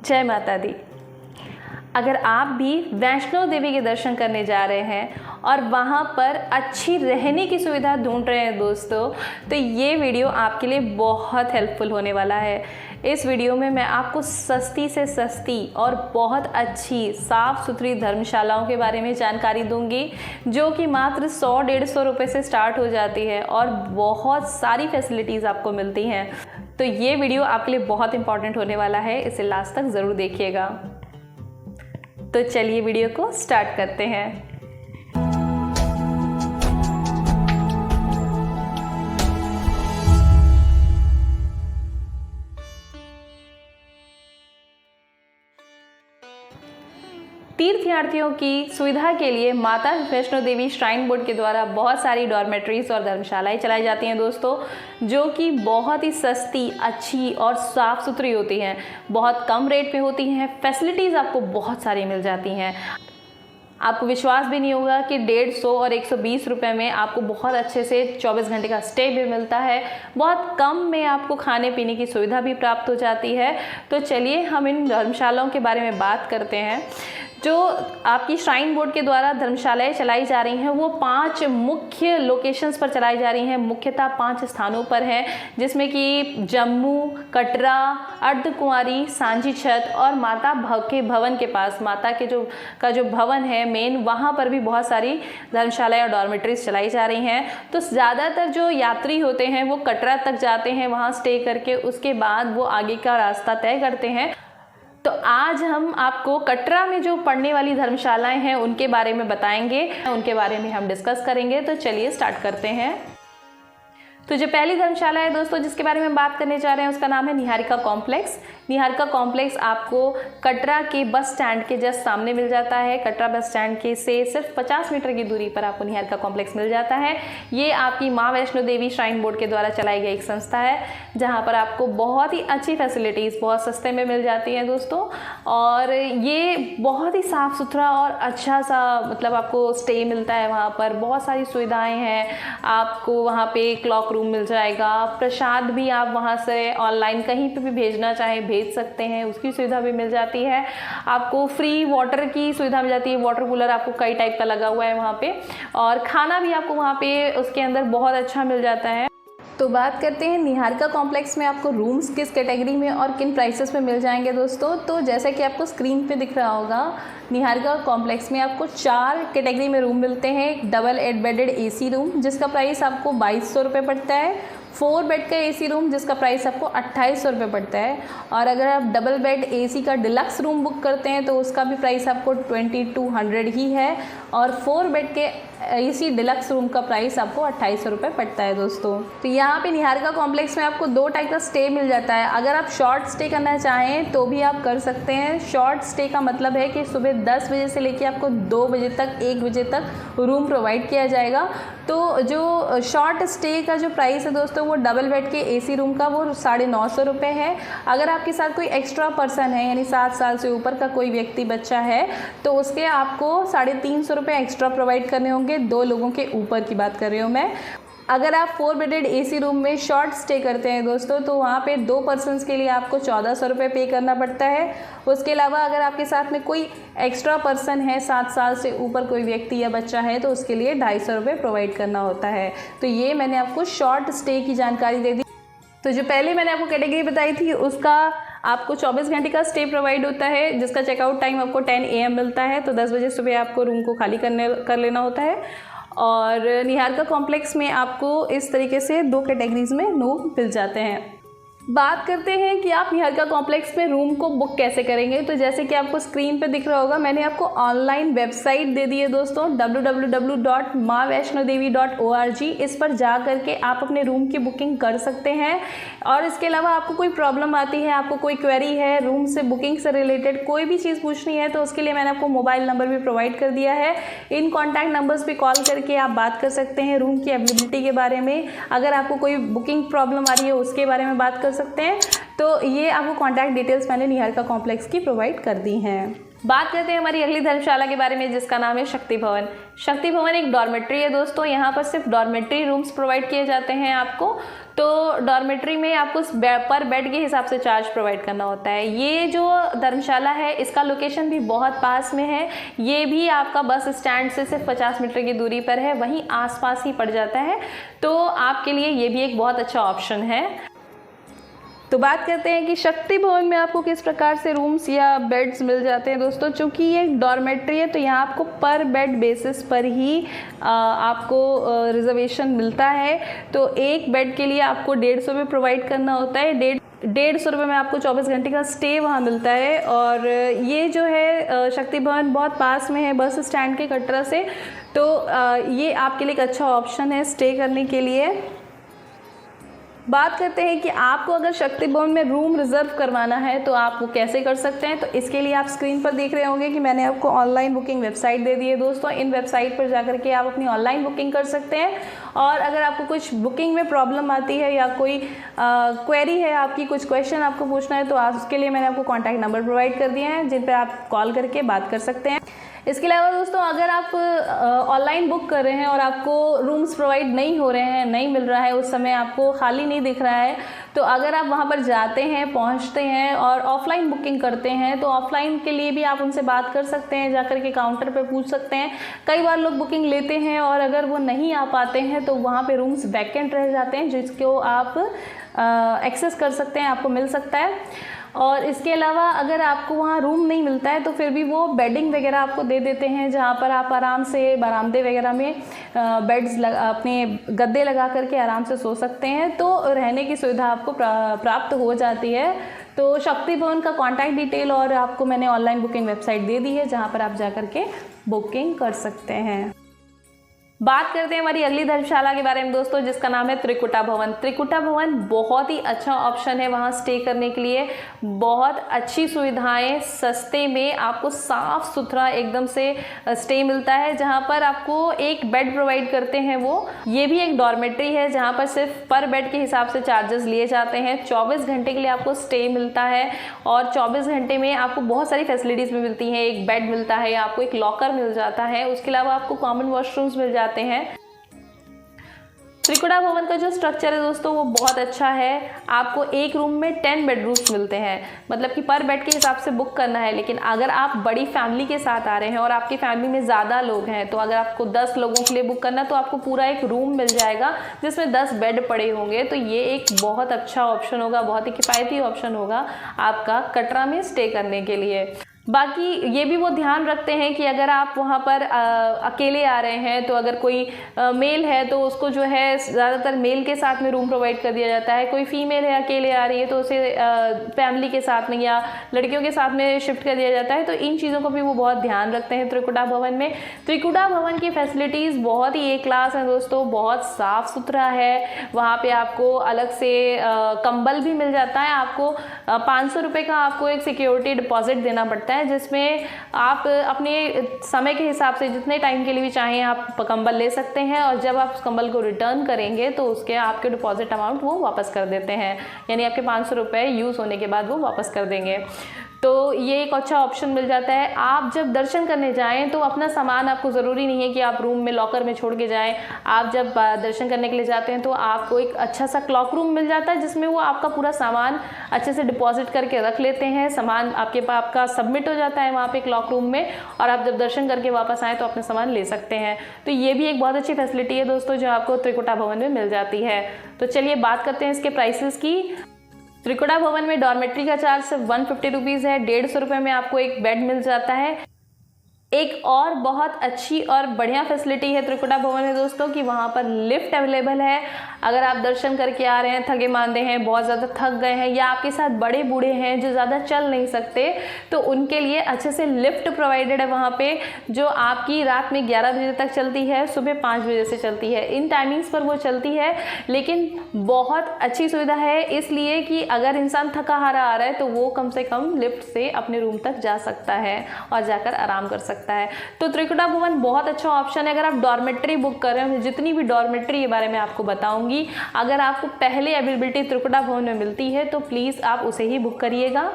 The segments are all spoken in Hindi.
जय माता दी। अगर आप भी वैष्णो देवी के दर्शन करने जा रहे हैं और वहाँ पर अच्छी रहने की सुविधा ढूंढ रहे हैं दोस्तों, तो ये वीडियो आपके लिए बहुत हेल्पफुल होने वाला है। इस वीडियो में मैं आपको सस्ती से सस्ती और बहुत अच्छी साफ़ सुथरी धर्मशालाओं के बारे में जानकारी दूंगी, जो कि मात्र 100-150 रुपये से स्टार्ट हो जाती है और बहुत सारी फैसिलिटीज़ आपको मिलती हैं। तो ये वीडियो आपके लिए बहुत इंपॉर्टेंट होने वाला है, इसे लास्ट तक ज़रूर देखिएगा। तो चलिए वीडियो को स्टार्ट करते हैं। तीर्थयात्रियों की सुविधा के लिए माता वैष्णो देवी श्राइन बोर्ड के द्वारा बहुत सारी डॉर्मेट्रीज और धर्मशालाएं चलाई जाती हैं दोस्तों, जो कि बहुत ही सस्ती, अच्छी और साफ़ सुथरी होती हैं, बहुत कम रेट पे होती हैं, फैसिलिटीज़ आपको बहुत सारी मिल जाती हैं। आपको विश्वास भी नहीं होगा कि 150 और 120 रुपये में आपको बहुत अच्छे से 24 घंटे का स्टे भी मिलता है, बहुत कम में आपको खाने पीने की सुविधा भी प्राप्त हो जाती है। तो चलिए हम इन धर्मशालाओं के बारे में बात करते हैं। जो आपकी श्राइन बोर्ड के द्वारा धर्मशालाएं चलाई जा रही हैं वो 5 मुख्य लोकेशंस पर चलाई जा रही हैं, मुख्यतः 5 स्थानों पर हैं, जिसमें कि जम्मू, कटरा, अर्धकुंवारी, सांची छत और माता के भवन के पास, माता के जो भवन है मेन, वहाँ पर भी बहुत सारी धर्मशालाएं और डॉर्मेट्रीज चलाई जा रही हैं। तो ज़्यादातर जो यात्री होते हैं वो कटरा तक जाते हैं, वहाँ स्टे करके उसके बाद वो आगे का रास्ता तय करते हैं। तो आज हम आपको कटरा में जो पढ़ने वाली धर्मशालाएं हैं उनके बारे में बताएंगे, उनके बारे में हम डिस्कस करेंगे। तो चलिए स्टार्ट करते हैं। तो जो पहली धर्मशाला है दोस्तों जिसके बारे में हम बात करने जा रहे हैं उसका नाम है निहारिका कॉम्प्लेक्स। निहारिका कॉम्प्लेक्स आपको कटरा के बस स्टैंड के जस्ट सामने मिल जाता है। कटरा बस स्टैंड के से सिर्फ 50 मीटर की दूरी पर आपको निहारिका कॉम्प्लेक्स मिल जाता है। ये आपकी माँ वैष्णो देवी श्राइन बोर्ड के द्वारा चलाई गई एक संस्था है, जहाँ पर आपको बहुत ही अच्छी फैसिलिटीज़ बहुत सस्ते में मिल जाती हैं दोस्तों। और ये बहुत ही साफ़ सुथरा और अच्छा सा मतलब आपको स्टे मिलता है, वहाँ पर बहुत सारी सुविधाएँ हैं। आपको वहाँ पे क्लॉक रूम मिल जाएगा, प्रसाद भी आप वहाँ से ऑनलाइन कहीं पे भी भेजना चाहें भेज सकते हैं, उसकी सुविधा भी मिल जाती है। आपको फ्री वाटर की सुविधा मिल जाती है, वाटर कूलर आपको कई टाइप का लगा हुआ है वहाँ पे, और खाना भी आपको वहाँ पे उसके अंदर बहुत अच्छा मिल जाता है। तो बात करते हैं निहारिका कॉम्प्लेक्स में आपको रूम्स किस कैटेगरी में और किन प्राइसेस में मिल जाएंगे दोस्तों। तो जैसा कि आपको स्क्रीन पे दिख रहा होगा, निहारिका कॉम्प्लेक्स में आपको 4 कैटेगरी में रूम मिलते हैं। एक डबल 8 बेडेड AC रूम जिसका प्राइस आपको 2200 रुपये पड़ता है। 4 बेड का AC रूम जिसका प्राइस आपको 2800 रुपये पड़ता है। और अगर आप डबल बेड AC का डिलक्स रूम बुक करते हैं तो उसका भी प्राइस आपको 2200 ही है। और 4 बेड के AC डिलक्स रूम का प्राइस आपको 2800 रुपये पड़ता है दोस्तों। तो यहाँ पे निहारिका कॉम्प्लेक्स में आपको 2 टाइप का स्टे मिल जाता है। अगर आप शॉर्ट स्टे करना चाहें तो भी आप कर सकते हैं। शॉर्ट स्टे का मतलब है कि सुबह 10 बजे से लेकर आपको 2 बजे तक, 1 बजे तक रूम प्रोवाइड किया जाएगा। तो जो शॉर्ट स्टे का जो प्राइस है दोस्तों वो डबल बेड के AC रूम का वो 950 रुपये है। अगर आपके साथ कोई एक्स्ट्रा पर्सन है, यानी 7 साल से ऊपर का कोई व्यक्ति बच्चा है, तो उसके आपको 350 रुपये एक्स्ट्रा प्रोवाइड करने होंगे। 2 लोगों के ऊपर की बात कर रही हूँ मैं। अगर आप 4 बेडेड AC रूम में शॉर्ट स्टे करते हैं दोस्तों तो वहाँ पे 2 पर्सनस के लिए आपको 1400 रुपये पे करना पड़ता है। उसके अलावा अगर आपके साथ में कोई एक्स्ट्रा पर्सन है, 7 साल से ऊपर कोई व्यक्ति या बच्चा है, तो उसके लिए 250 रुपये प्रोवाइड करना होता है। तो ये मैंने आपको शॉर्ट स्टे की जानकारी दे दी। तो जो पहले मैंने आपको कैटेगरी बताई थी उसका आपको 24 घंटे का स्टे प्रोवाइड होता है, जिसका चेकआउट टाइम आपको 10 AM मिलता है। तो 10 बजे सुबह आपको रूम को खाली कर लेना होता है। और निहारिका कॉम्प्लेक्स में आपको इस तरीके से 2 कैटेगरीज में रूम मिल जाते हैं। बात करते हैं कि आप निहारिका कॉम्प्लेक्स में रूम को बुक कैसे करेंगे। तो जैसे कि आपको स्क्रीन पे दिख रहा होगा, मैंने आपको ऑनलाइन वेबसाइट दे दी है दोस्तों, www.maavaishnodevi.org। इस पर जा करके आप अपने रूम की बुकिंग कर सकते हैं। और इसके अलावा आपको कोई प्रॉब्लम आती है, आपको कोई क्वेरी है रूम से, बुकिंग से रिलेटेड कोई भी चीज़ पूछनी है, तो उसके लिए मैंने आपको मोबाइल नंबर भी प्रोवाइड कर दिया है। इन कॉन्टैक्ट नंबर्स पर कॉल करके आप बात कर सकते हैं रूम की अवेलेबिलिटी के बारे में। अगर आपको कोई बुकिंग प्रॉब्लम आ रही है उसके बारे में बात कर सकते हैं। तो ये आपको कॉन्टैक्ट डिटेल्स मैंने निहारिका कॉम्प्लेक्स की प्रोवाइड कर दी हैं। बात करते हैं हमारी अगली धर्मशाला के बारे में, जिसका नाम है शक्ति भवन। शक्ति भवन एक डॉर्मेट्री है दोस्तों। यहाँ पर सिर्फ डॉर्मेट्री रूम्स प्रोवाइड किए जाते हैं आपको। तो डॉर्मेट्री में आपको पर बेड के हिसाब से चार्ज प्रोवाइड करना होता है। ये जो धर्मशाला है इसका लोकेशन भी बहुत पास में है। ये भी आपका बस स्टैंड से सिर्फ 50 मीटर की दूरी पर है, वहीं आसपास ही पड़ जाता है। तो आपके लिए ये भी एक बहुत अच्छा ऑप्शन है। तो बात करते हैं कि शक्ति भवन में आपको किस प्रकार से रूम्स या बेड्स मिल जाते हैं दोस्तों। चूँकि ये एक डॉर्मेट्री है तो यहाँ आपको पर बेड बेसिस पर ही आपको रिजर्वेशन मिलता है। तो एक बेड के लिए आपको 150 रुपये प्रोवाइड करना होता है। 150 रुपये में आपको 24 घंटे का स्टे वहाँ मिलता है। और ये जो है शक्ति भवन बहुत पास में है बस स्टैंड के कटरा से। तो ये आपके लिए एक अच्छा ऑप्शन है स्टे करने के लिए। बात करते हैं कि आपको अगर शक्ति भवन में रूम रिज़र्व करवाना है तो आप वो कैसे कर सकते हैं। तो इसके लिए आप स्क्रीन पर देख रहे होंगे कि मैंने आपको ऑनलाइन बुकिंग वेबसाइट दे दी है दोस्तों। इन वेबसाइट पर जाकर के आप अपनी ऑनलाइन बुकिंग कर सकते हैं। और अगर आपको कुछ बुकिंग में प्रॉब्लम आती है या कोई क्वेरी है आपकी, कुछ क्वेश्चन आपको पूछना है, तो आप उसके लिए मैंने आपको कॉन्टैक्ट नंबर प्रोवाइड कर दिए हैं जिन पर आप कॉल करके बात कर सकते हैं। इसके अलावा दोस्तों अगर आप ऑनलाइन बुक कर रहे हैं और आपको रूम्स प्रोवाइड नहीं हो रहे हैं, नहीं मिल रहा है, उस समय आपको खाली नहीं दिख रहा है, तो अगर आप वहां पर जाते हैं, पहुंचते हैं और ऑफलाइन बुकिंग करते हैं तो ऑफलाइन के लिए भी आप उनसे बात कर सकते हैं, जाकर के काउंटर पर पूछ सकते हैं। कई बार लोग बुकिंग लेते हैं और अगर वो नहीं आ पाते हैं तो वहाँ पर रूम्स वैकेंट रह जाते हैं, जिसको आप एक्सेस कर सकते हैं, आपको मिल सकता है। और इसके अलावा अगर आपको वहाँ रूम नहीं मिलता है तो फिर भी वो बेडिंग वगैरह आपको दे देते हैं, जहाँ पर आप आराम से बरामदे वगैरह में बेड्स अपने गद्दे लगा करके आराम से सो सकते हैं। तो रहने की सुविधा आपको प्राप्त हो जाती है। तो शक्ति भवन का कॉन्टैक्ट डिटेल और आपको मैंने ऑनलाइन बुकिंग वेबसाइट दे दी है, जहाँ पर आप जा कर के बुकिंग कर सकते हैं। बात करते हैं हमारी अगली धर्मशाला के बारे में दोस्तों, जिसका नाम है त्रिकुटा भवन। त्रिकुटा भवन बहुत ही अच्छा ऑप्शन है वहाँ स्टे करने के लिए। बहुत अच्छी सुविधाएं, सस्ते में आपको साफ सुथरा एकदम से स्टे मिलता है, जहाँ पर आपको एक बेड प्रोवाइड करते हैं वो। ये भी एक डॉर्मेट्री है जहाँ पर सिर्फ पर बेड के हिसाब से चार्जेस लिए जाते हैं। 24 घंटे के लिए आपको स्टे मिलता है और 24 घंटे में आपको बहुत सारी फैसिलिटीज़ भी मिलती हैं। एक बेड मिलता है, आपको एक लॉकर मिल जाता है, उसके अलावा आपको कॉमन वॉशरूम्स मिल जाते हैं। त्रिकुटा भवन का जो स्ट्रक्चर है दोस्तों वो बहुत अच्छा है। आपको एक रूम में 10 बेडरूम्स मिलते हैं, मतलब कि पर बेड के हिसाब से बुक करना है। लेकिन अगर आप बड़ी फैमिली के साथ आ रहे हैं और आपकी फैमिली में ज़्यादा लोग हैं, तो अगर आपको 10 लोगों के लिए बुक करना तो आपको पूरा एक रूम मिल जाएगा जिसमें 10 बेड पड़े होंगे। तो ये एक बहुत अच्छा ऑप्शन होगा, बहुत ही किफ़ायती ऑप्शन होगा आपका कटरा में स्टे करने के लिए। बाकी ये भी वो ध्यान रखते हैं कि अगर आप वहाँ पर अकेले आ रहे हैं तो अगर कोई मेल है तो उसको जो है ज़्यादातर मेल के साथ में रूम प्रोवाइड कर दिया जाता है। कोई फीमेल है अकेले आ रही है तो उसे फैमिली के साथ में या लड़कियों के साथ में शिफ्ट कर दिया जाता है। तो इन चीज़ों को भी वो बहुत ध्यान रखते हैं त्रिकुटा भवन में। त्रिकुटा भवन की फैसिलिटीज़ बहुत ही ए क्लास है दोस्तों, बहुत साफ़ सुथरा है। वहाँ पर आपको अलग से कंबल भी मिल जाता है। आपको 500 रुपये का आपको एक सिक्योरिटी डिपॉजिट देना पड़ता है, जिसमें आप अपने समय के हिसाब से जितने टाइम के लिए भी चाहें आप कंबल ले सकते हैं। और जब आप उस कंबल को रिटर्न करेंगे तो उसके आपके डिपॉजिट अमाउंट वो वापस कर देते हैं, यानी आपके 500 रुपये यूज़ होने के बाद वो वापस कर देंगे। तो ये एक अच्छा ऑप्शन मिल जाता है। आप जब दर्शन करने जाएं तो अपना सामान, आपको ज़रूरी नहीं है कि आप रूम में लॉकर में छोड़ के जाएं। आप जब दर्शन करने के लिए जाते हैं तो आपको एक अच्छा सा क्लॉक रूम मिल जाता है, जिसमें वो आपका पूरा सामान अच्छे से डिपॉजिट करके रख लेते हैं। सामान आपका सबमिट हो जाता है वहाँ पे क्लॉक रूम में, और आप जब दर्शन करके वापस आएँ तो अपना सामान ले सकते हैं। तो ये भी एक बहुत अच्छी फैसिलिटी है दोस्तों जो आपको त्रिकुटा भवन में मिल जाती है। तो चलिए बात करते हैं इसके प्राइसेस की। त्रिकुटा भवन में डॉर्मेट्री का चार्ज सिर्फ 150 रुपीज़ है। 150 रुपये में आपको एक बेड मिल जाता है। एक और बहुत अच्छी और बढ़िया फैसिलिटी है त्रिकुटा भवन में दोस्तों कि वहाँ पर लिफ्ट अवेलेबल है। अगर आप दर्शन करके आ रहे हैं, थके मांदे हैं, बहुत ज़्यादा थक गए हैं, या आपके साथ बड़े बूढ़े हैं जो ज़्यादा चल नहीं सकते, तो उनके लिए अच्छे से लिफ्ट प्रोवाइडेड है वहाँ पे, जो आपकी रात में 11 बजे तक चलती है, सुबह 5 बजे से चलती है। इन टाइमिंग्स पर वो चलती है, लेकिन बहुत अच्छी सुविधा है इसलिए कि अगर इंसान थका हारा आ रहा है तो वो कम से कम लिफ्ट से अपने रूम तक जा सकता है और जाकर आराम कर सकता है। तो त्रिकुटा भवन बहुत अच्छा ऑप्शन है। अगर आप डॉर्मेट्री बुक कर रहे हैं, जितनी भी डॉर्मेट्री के बारे में आपको बताऊंगी, अगर आपको पहले अवेलेबिलिटी त्रिकुटा भवन में मिलती है तो प्लीज़ आप उसे ही बुक करिएगा।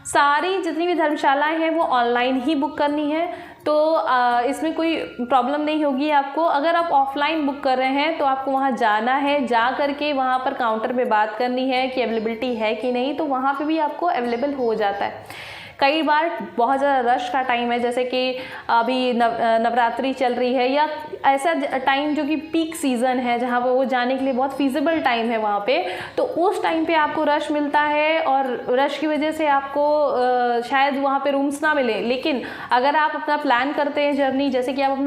सारी जितनी भी धर्मशालाएं हैं वो ऑनलाइन ही बुक करनी है, तो इसमें कोई प्रॉब्लम नहीं होगी आपको। अगर आप ऑफलाइन बुक कर रहे हैं तो आपको वहाँ जाना है, जा करके वहाँ पर काउंटर पे बात करनी है कि अवेलेबिलिटी है कि नहीं, तो वहाँ पे भी आपको अवेलेबल हो जाता है। कई बार बहुत ज़्यादा रश का टाइम है, जैसे कि अभी नवरात्रि चल रही है, या ऐसा टाइम जो कि पीक सीज़न है जहाँ पर वो जाने के लिए बहुत फीजिबल टाइम है वहाँ पे, तो उस टाइम पे आपको रश मिलता है और रश की वजह से आपको शायद वहाँ पे रूम्स ना मिले। लेकिन अगर आप अपना प्लान करते हैं जर्नी, जैसे कि आप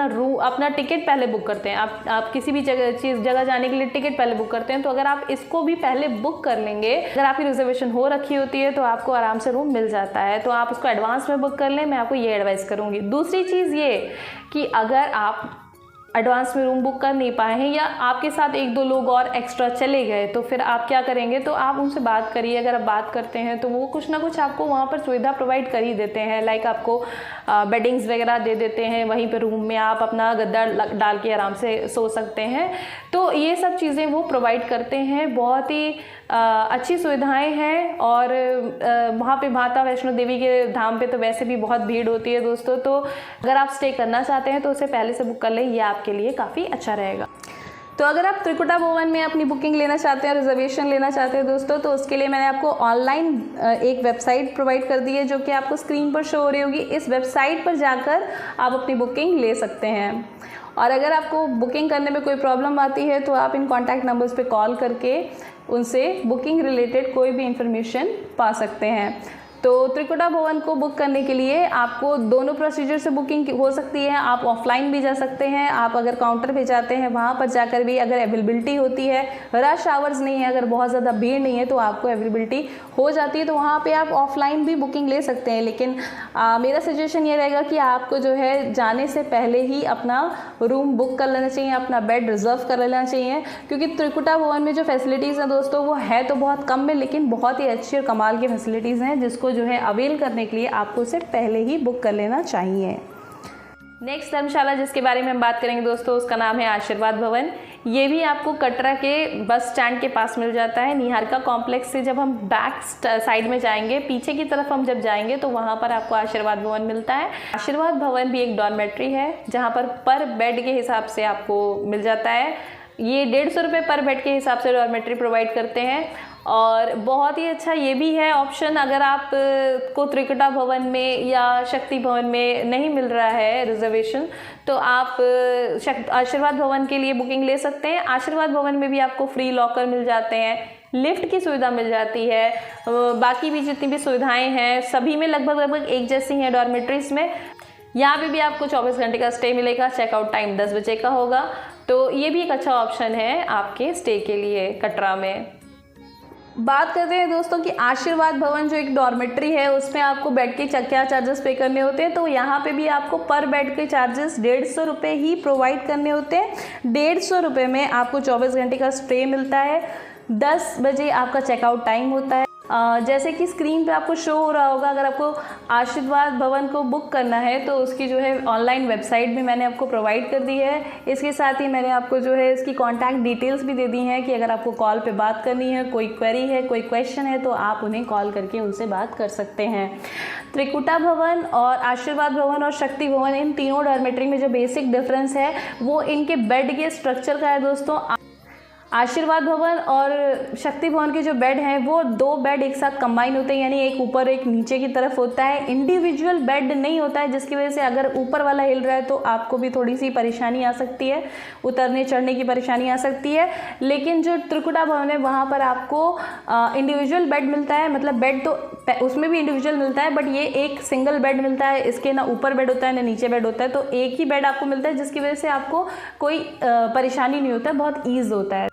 अपना टिकट पहले बुक करते हैं, आप किसी भी जगह जाने के लिए टिकट पहले बुक करते हैं, तो अगर आप इसको भी पहले बुक कर लेंगे, अगर आपकी रिजर्वेशन हो रखी होती है, तो आपको आराम से रूम मिल जाता है। तो आप उसको एडवांस में बुक कर लें, मैं आपको ये एडवाइस करूँगी। दूसरी चीज़ ये कि अगर आप एडवांस में रूम बुक कर नहीं पाए हैं या आपके साथ 1-2 लोग और एक्स्ट्रा चले गए, तो फिर आप क्या करेंगे, तो आप उनसे बात करिए। अगर आप बात करते हैं तो वो कुछ ना कुछ आपको वहाँ पर सुविधा प्रोवाइड कर ही देते हैं, लाइक आपको बेडिंग्स वगैरह दे देते हैं, वहीं पर रूम में आप अपना गद्दा डाल के आराम से सो सकते हैं। तो ये सब चीज़ें वो प्रोवाइड करते हैं, बहुत ही अच्छी सुविधाएं हैं। और वहाँ पे माता वैष्णो देवी के धाम पे तो वैसे भी बहुत भीड़ होती है दोस्तों, तो अगर आप स्टे करना चाहते हैं तो उसे पहले से बुक कर लें, ये आपके लिए काफ़ी अच्छा रहेगा। तो अगर आप त्रिकुटा भवन में अपनी बुकिंग लेना चाहते हैं, रिजर्वेशन लेना चाहते हैं दोस्तों, तो उसके लिए मैंने आपको ऑनलाइन एक वेबसाइट प्रोवाइड कर दी है, जो कि आपको स्क्रीन पर शो हो रही होगी। इस वेबसाइट पर जाकर आप अपनी बुकिंग ले सकते हैं। और अगर आपको बुकिंग करने में कोई प्रॉब्लम आती है तो आप इन कॉन्टैक्ट नंबर्स पे कॉल करके उनसे बुकिंग रिलेटेड कोई भी इंफॉर्मेशन पा सकते हैं। तो त्रिकुटा भवन को बुक करने के लिए आपको दोनों प्रोसीजर से बुकिंग हो सकती है। आप ऑफलाइन भी जा सकते हैं, आप अगर काउंटर पे जाते हैं वहाँ पर जाकर भी अगर अवेलेबिलिटी होती है, रश आवर्स नहीं है, अगर बहुत ज़्यादा भीड़ नहीं है तो आपको अवेलेबिलिटी हो जाती है, तो वहाँ पे आप ऑफलाइन भी बुकिंग ले सकते हैं। लेकिन मेरा सजेशन ये रहेगा कि आपको जो है जाने से पहले ही अपना रूम बुक कर लेना चाहिए, अपना बेड रिजर्व कर लेना चाहिए, क्योंकि त्रिकुटा भवन में जो फैसिलिटीज़ हैं दोस्तों वो है तो बहुत कम में, लेकिन बहुत ही अच्छी और कमाल की फैसिलिटीज़ हैं, जिसको जो है अवेल करने के लिए आपको उसे पहले ही बुक कर लेना चाहिए। नेक्स्ट धर्मशाला जिसके बारे में हम बात करेंगे दोस्तों, उसका नाम है आशीर्वाद भवन। ये भी आपको कटरा के बस स्टैंड के पास मिल जाता है। निहारिका कॉम्प्लेक्स से जब हम बैक साइड में जाएंगे, पीछे की तरफ हम जब जाएंगे, तो वहाँ पर आपको आशीर्वाद भवन मिलता है। आशीर्वाद भवन भी एक डॉर्मेट्री है, जहाँ पर बेड के हिसाब से आपको मिल जाता है। ये 150 रुपये पर बेड के हिसाब से डॉर्मेट्री प्रोवाइड करते हैं। और बहुत ही अच्छा ये भी है ऑप्शन, अगर आप को त्रिकुटा भवन में या शक्ति भवन में नहीं मिल रहा है रिजर्वेशन, तो आप आशीर्वाद भवन के लिए बुकिंग ले सकते हैं। आशीर्वाद भवन में भी आपको फ्री लॉकर मिल जाते हैं, लिफ्ट की सुविधा मिल जाती है, बाकी भी जितनी भी सुविधाएं हैं सभी में लगभग एक जैसी हैं डॉर्मेट्रीज में। यहाँ पे भी आपको 24 घंटे का स्टे मिलेगा, चेकआउट टाइम 10 बजे का होगा, तो ये भी एक अच्छा ऑप्शन है आपके स्टे के लिए कटरा में। बात करते हैं दोस्तों कि आशीर्वाद भवन जो एक डॉर्मेट्री है, उसमें आपको बेड के क्या चार्जेस पे करने होते हैं। तो यहाँ पे भी आपको पर बेड के चार्जेस 150 रुपये ही प्रोवाइड करने होते हैं। 150 रुपये में आपको 24 घंटे का स्टे मिलता है, 10 बजे आपका चेकआउट टाइम होता है। जैसे कि स्क्रीन पे आपको शो हो रहा होगा, अगर आपको आशीर्वाद भवन को बुक करना है तो उसकी जो है ऑनलाइन वेबसाइट भी मैंने आपको प्रोवाइड कर दी है। इसके साथ ही मैंने आपको जो है इसकी कॉन्टैक्ट डिटेल्स भी दे दी हैं कि अगर आपको कॉल पे बात करनी है, कोई क्वेरी है, कोई क्वेश्चन है, तो आप उन्हें कॉल करके उनसे बात कर सकते हैं। त्रिकुटा भवन और आशीर्वाद भवन और शक्ति भवन, इन तीनों डॉर्मेट्री में जो बेसिक डिफरेंस है वो इनके बेड के स्ट्रक्चर का है दोस्तों। आशीर्वाद भवन और शक्ति भवन के जो बेड हैं वो 2 बेड एक साथ कंबाइन होते हैं, यानी एक ऊपर एक नीचे की तरफ होता है। इंडिविजुअल बेड नहीं होता है, जिसकी वजह से अगर ऊपर वाला हिल रहा है तो आपको भी थोड़ी सी परेशानी आ सकती है, उतरने चढ़ने की परेशानी आ सकती है। लेकिन जो त्रिकुटा भवन है वहाँ पर आपको इंडिविजुअल बेड मिलता है, मतलब बेड तो उसमें भी इंडिविजुअल मिलता है, बट ये एक सिंगल बेड मिलता है। इसके ना ऊपर बेड होता है ना नीचे बेड होता है, तो एक ही बेड आपको मिलता है, जिसकी वजह से आपको कोई परेशानी नहीं होता है, बहुत ईज होता है।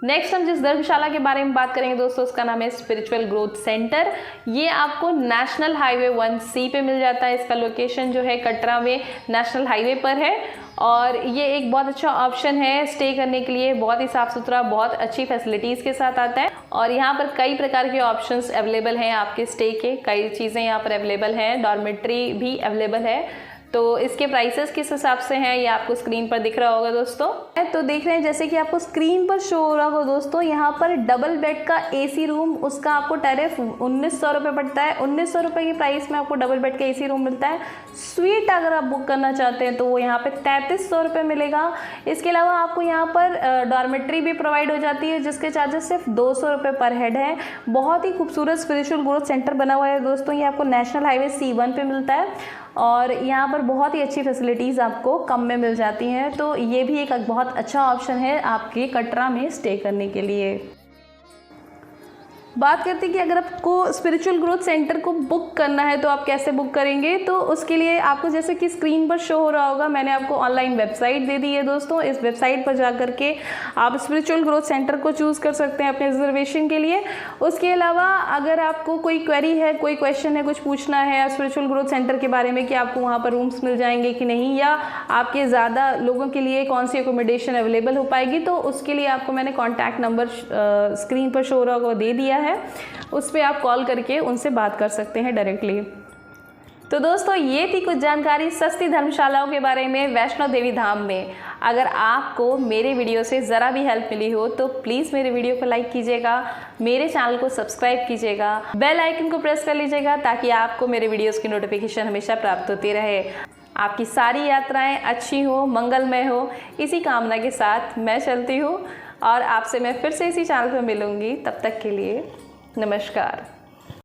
नेक्स्ट हम जिस धर्मशाला के बारे में बात करेंगे दोस्तों, उसका नाम है स्पिरिचुअल ग्रोथ सेंटर। ये आपको नेशनल हाईवे 1C पे मिल जाता है। इसका लोकेशन जो है कटरा में नेशनल हाईवे पर है, और ये एक बहुत अच्छा ऑप्शन है स्टे करने के लिए। बहुत ही साफ़ सुथरा, बहुत अच्छी फैसिलिटीज़ के साथ आता है, और यहाँ पर कई प्रकार के ऑप्शंस अवेलेबल हैं आपके स्टे के। कई चीज़ें यहाँ पर अवेलेबल हैं, डॉर्मेट्री भी अवेलेबल है। तो इसके प्राइसेस किस हिसाब से हैं ये आपको स्क्रीन पर दिख रहा होगा दोस्तों। तो देख रहे हैं जैसे कि आपको स्क्रीन पर शो हो रहा होगा दोस्तों, यहाँ पर डबल बेड का AC रूम, उसका आपको टैरिफ 1900 रुपये पड़ता है। 1900 रुपये की प्राइस में आपको डबल बेड का AC रूम मिलता है। स्वीट अगर आप बुक करना चाहते हैं तो वो यहाँ पे 3300 रुपये मिलेगा। इसके अलावा आपको यहाँ पर डॉर्मेट्री भी प्रोवाइड हो जाती है जिसके चार्जेस सिर्फ 200 रुपये पर हेड है। बहुत ही खूबसूरत स्पिरिचुअल ग्रोथ सेंटर बना हुआ है दोस्तों, ये आपको नेशनल हाईवे C1 पे मिलता है और यहाँ पर बहुत ही अच्छी फैसिलिटीज़ आपको कम में मिल जाती हैं। तो ये भी एक बहुत अच्छा ऑप्शन है आपके कटरा में स्टे करने के लिए। बात करते हैं कि अगर आपको स्पिरिचुअल ग्रोथ सेंटर को बुक करना है तो आप कैसे बुक करेंगे। तो उसके लिए आपको जैसे कि स्क्रीन पर शो हो रहा होगा, मैंने आपको ऑनलाइन वेबसाइट दे दी है दोस्तों। इस वेबसाइट पर जा करके आप स्पिरिचुअल ग्रोथ सेंटर को चूज़ कर सकते हैं अपने रिजर्वेशन के लिए। उसके अलावा अगर आपको कोई क्वेरी है, कोई क्वेश्चन है, कुछ पूछना है स्पिरिचुअल ग्रोथ सेंटर के बारे में कि आपको वहाँ पर रूम्स मिल जाएंगे कि नहीं, या आपके ज़्यादा लोगों के लिए कौन सी एकोमोडेशन अवेलेबल हो पाएगी, तो उसके लिए आपको मैंने कॉन्टैक्ट नंबर स्क्रीन पर शो हो रहा होगा दे दिया है। उस पर आप कॉल करके उनसे बात कर सकते हैं डायरेक्टली। तो दोस्तों ये थी कुछ जानकारी सस्ती धर्मशालाओं के बारे में वैष्णो देवी धाम में। अगर आपको मेरे वीडियो से ज़रा भी हेल्प मिली हो तो प्लीज़ मेरे वीडियो को लाइक कीजिएगा, मेरे चैनल को सब्सक्राइब कीजिएगा, बेल आइकन को प्रेस कर लीजिएगा ताकि आपको मेरे वीडियोज़ की नोटिफिकेशन हमेशा प्राप्त होती रहे। आपकी सारी यात्राएँ अच्छी हो, मंगलमय हो, इसी कामना के साथ मैं चलती हूँ और आपसे मैं फिर से इसी चैनल पर मिलूँगी। तब तक के लिए नमस्कार।